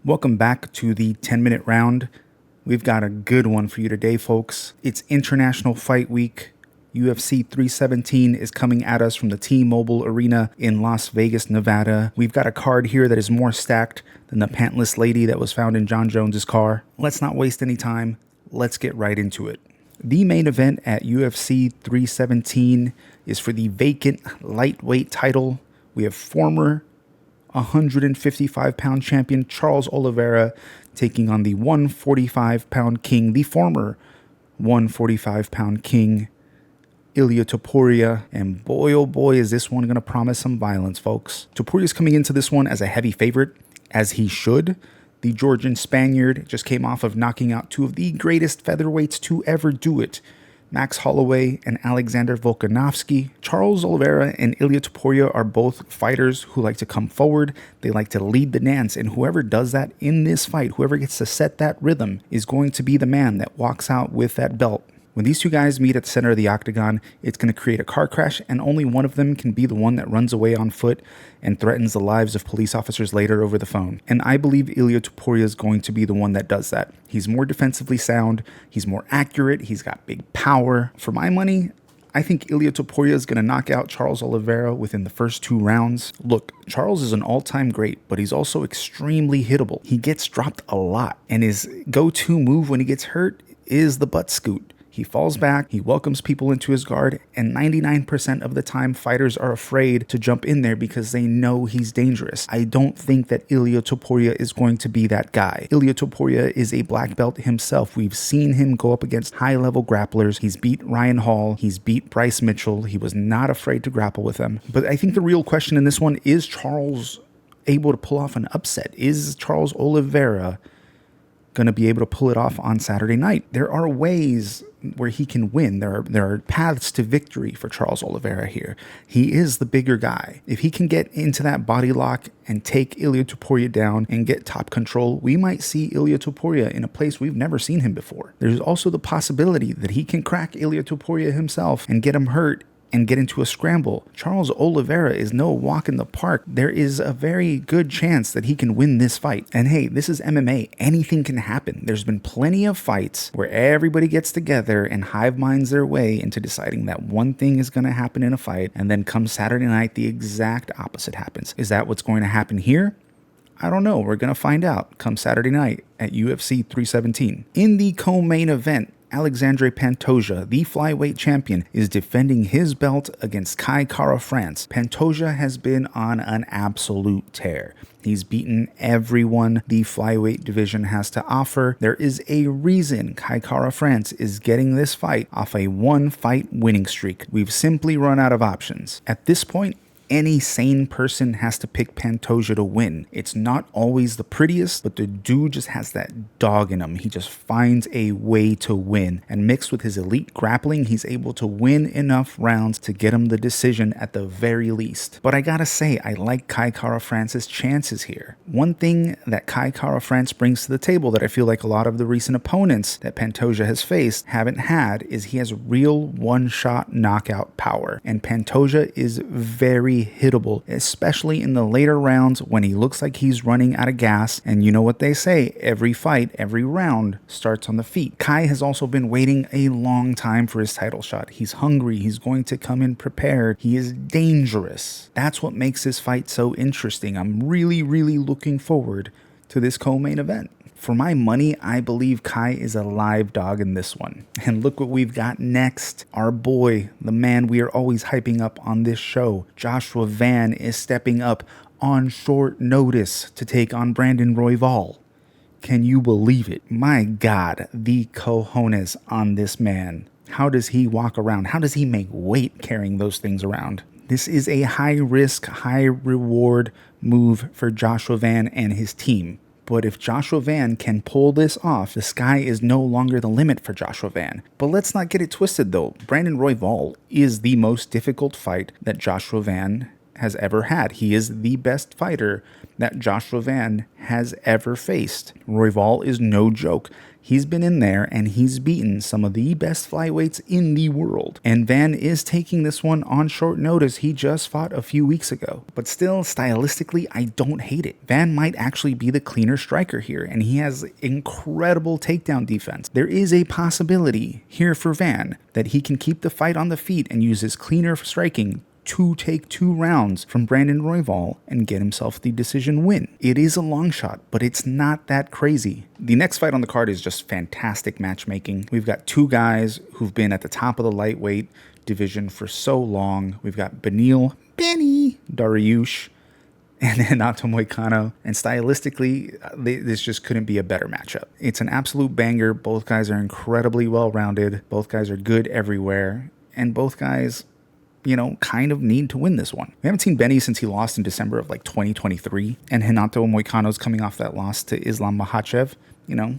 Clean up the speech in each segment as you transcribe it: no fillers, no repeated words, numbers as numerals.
Welcome back to the 10-minute round. We've got a good one for you today, folks. It's International Fight Week. UFC 317 is coming at us from the T-Mobile Arena in Las Vegas, Nevada. We've got a card here that is more stacked than the pantless lady that was found in John Jones's car. Let's not waste any time. Let's get right into it. The main event at UFC 317 is for the vacant lightweight title. We have former 155-pound champion Charles Oliveira taking on the 145-pound king, the former 145-pound king, Ilia Topuria. And boy, oh boy, is this one going to promise some violence, folks. Topuria is coming into this one as a heavy favorite, as he should. The Georgian Spaniard just came off of knocking out two of the greatest featherweights to ever do it, Max Holloway and Alexander Volkanovski. Charles Oliveira and Ilia Topuria are both fighters who like to come forward. They like to lead the dance, and whoever does that in this fight, whoever gets to set that rhythm, is going to be the man that walks out with that belt. When these two guys meet at the center of the octagon, it's going to create a car crash, and only one of them can be the one that runs away on foot and threatens the lives of police officers later over the phone. And I believe Ilia Topuria is going to be the one that does that. He's more defensively sound, he's more accurate, he's got big power. For my money, I think Ilia Topuria is going to knock out Charles Oliveira within the first 2 rounds. Look, Charles is an all-time great, but he's also extremely hittable. He gets dropped a lot, and his go-to move when he gets hurt is the butt scoot. He falls back, he welcomes people into his guard, and 99% of the time, fighters are afraid to jump in there because they know he's dangerous. I don't think that Ilia Topuria is going to be that guy. Ilia Topuria is a black belt himself. We've seen him go up against high-level grapplers. He's beat Ryan Hall. He's beat Bryce Mitchell. He was not afraid to grapple with them. But I think the real question in this one is Charles able to pull off an upset? Is Charles Oliveira going to be able to pull it off on Saturday night? There are ways where he can win. There are paths to victory for Charles Oliveira here. He is the bigger guy. If he can get into that body lock and take Ilia Topuria down and get top control, we might see Ilia Topuria in a place we've never seen him before. There's also the possibility that he can crack Ilia Topuria himself and get him hurt and get into a scramble. Charles Oliveira is no walk in the park. There is a very good chance that he can win this fight. And hey, this is MMA. Anything can happen. There's been plenty of fights where everybody gets together and hive minds their way into deciding that one thing is going to happen in a fight, and then come Saturday night, the exact opposite happens. Is that what's going to happen here? I don't know. We're going to find out come Saturday night at UFC 317. In the co-main event, Alexandre Pantoja, the flyweight champion, is defending his belt against Kai Kara-France. Pantoja has been on an absolute tear. He's beaten everyone the flyweight division has to offer. There is a reason Kai Kara-France is getting this fight off a 1-fight winning streak. We've simply run out of options. At this point, any sane person has to pick Pantoja to win. It's not always the prettiest, but the dude just has that dog in him. He just finds a way to win. And mixed with his elite grappling, he's able to win enough rounds to get him the decision at the very least. But I gotta say, I like Kai Kara-France's chances here. One thing that Kai Kara-France brings to the table that I feel like a lot of the recent opponents that Pantoja has faced haven't had is he has real one-shot knockout power. And Pantoja is very hittable, especially in the later rounds when he looks like he's running out of gas. And you know what they say, every fight, every round starts on the feet. Kai has also been waiting a long time for his title shot. He's hungry. He's going to come in prepared. He is dangerous. That's what makes this fight so interesting. I'm really, really looking forward to this co-main event. For my money, I believe Kai is a live dog in this one. And look what we've got next. Our boy, the man we are always hyping up on this show, Joshua Van, is stepping up on short notice to take on Brandon Royval. Can you believe it? My God, the cojones on this man. How does he walk around? How does he make weight carrying those things around? This is a high-risk, high-reward move for Joshua Van and his team. But if Joshua Van can pull this off, the sky is no longer the limit for Joshua Van. But let's not get it twisted though. Brandon Royval is the most difficult fight that Joshua Van has ever had. He is the best fighter that Joshua Van has ever faced. Royval is no joke. He's been in there and he's beaten some of the best flyweights in the world. And Van is taking this one on short notice. He just fought a few weeks ago. But still, stylistically, I don't hate it. Van might actually be the cleaner striker here, and he has incredible takedown defense. There is a possibility here for Van that he can keep the fight on the feet and use his cleaner striking to take 2 rounds from Brandon Royval and get himself the decision win. It is a long shot, but it's not that crazy. The next fight on the card is just fantastic matchmaking. We've got 2 guys who've been at the top of the lightweight division for so long. We've got Benny Dariush and Renato Moicano. And stylistically, this just couldn't be a better matchup. It's an absolute banger. Both guys are incredibly well-rounded. Both guys are good everywhere. And both guys, kind of need to win this one. We haven't seen Benny since he lost in December of 2023. And Renato Moicano's coming off that loss to Islam Makhachev.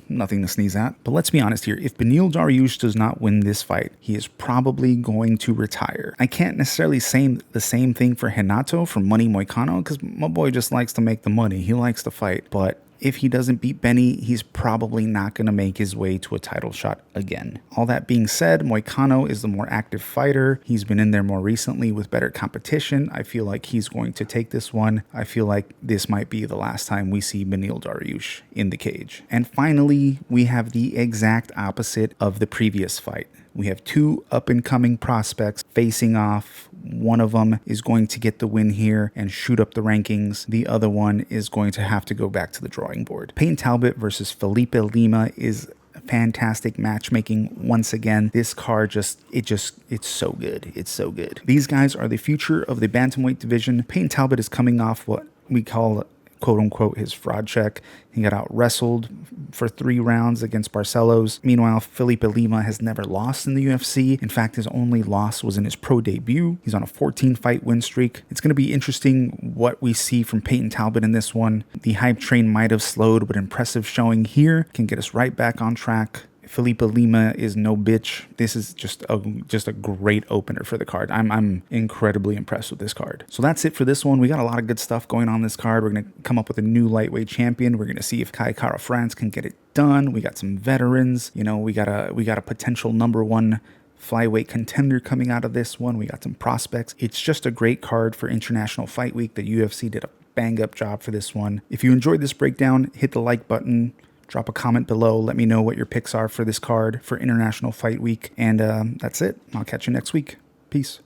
Nothing to sneeze at. But let's be honest here. If Beneil Dariush does not win this fight, he is probably going to retire. I can't necessarily say the same thing for Renato, for Money Moicano, because my boy just likes to make the money. He likes to fight. But if he doesn't beat Benny, he's probably not going to make his way to a title shot again. All that being said, Moicano is the more active fighter. He's been in there more recently with better competition. I feel like he's going to take this one. I feel like this might be the last time we see Beneil Dariush in the cage. And finally, we have the exact opposite of the previous fight. We have 2 up-and-coming prospects facing off. One of them is going to get the win here and shoot up the rankings. The other one is going to have to go back to the drawing board. Payne Talbot versus Felipe Lima is fantastic matchmaking once again. This card it's so good. It's so good. These guys are the future of the bantamweight division. Payne Talbot is coming off what we call, quote unquote, his fraud check. He got out wrestled for 3 rounds against Barcelos. Meanwhile, Felipe Lima has never lost in the UFC. In fact, his only loss was in his pro debut. He's on a 14-fight win streak. It's going to be interesting what we see from Payne Talbot in this one. The hype train might have slowed, but impressive showing here can get us right back on track. Felipe Lima is no bitch. This is just a great opener for the card. I'm incredibly impressed with this card. So that's it for this one. We got a lot of good stuff going on this card. We're going to come up with a new lightweight champion. We're going to see if Kai Kara France can get it done. We got some veterans. We got a potential #1 flyweight contender coming out of this one. We got some prospects. It's just a great card for International Fight Week. The UFC did a bang-up job for this one. If you enjoyed this breakdown, hit the like button. Drop a comment below. Let me know what your picks are for this card for International Fight Week. And that's it. I'll catch you next week. Peace.